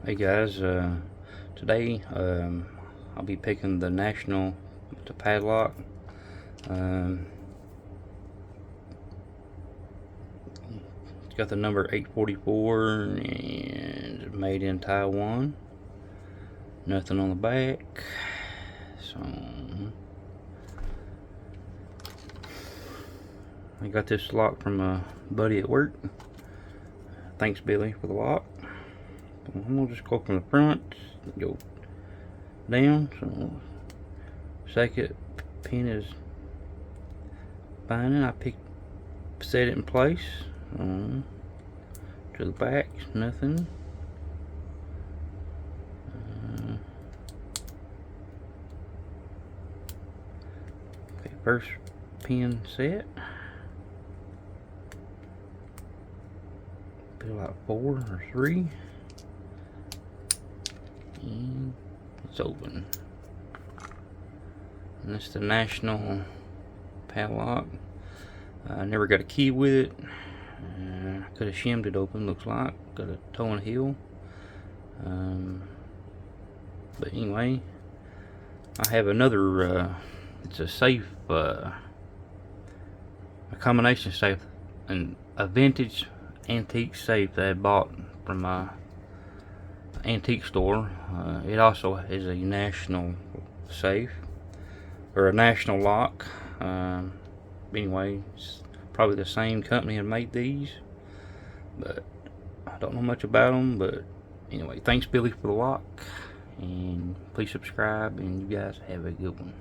Hey guys, today I'll be picking the National to Padlock. It's got the number 844 and made in Taiwan. Nothing on the back. So I got this lock from a buddy at work. Thanks Billy for the lock. I'm gonna just go from the front, go down. So second pin is binding. I set it in place. To the back, nothing. Okay, first pin set. Put like 4 or 3. And it's open. And that's the National Padlock. I never got a key with it. Could have shimmed it open, looks like. Got a toe and heel. But anyway, I have another, it's a safe, a combination safe, and a vintage antique safe that I bought from my antique store. It also is a national safe, or a national lock. Anyway, it's probably the same company that made these, but I don't know much about them. But anyway, thanks Billy for the lock, and please subscribe, and you guys have a good one.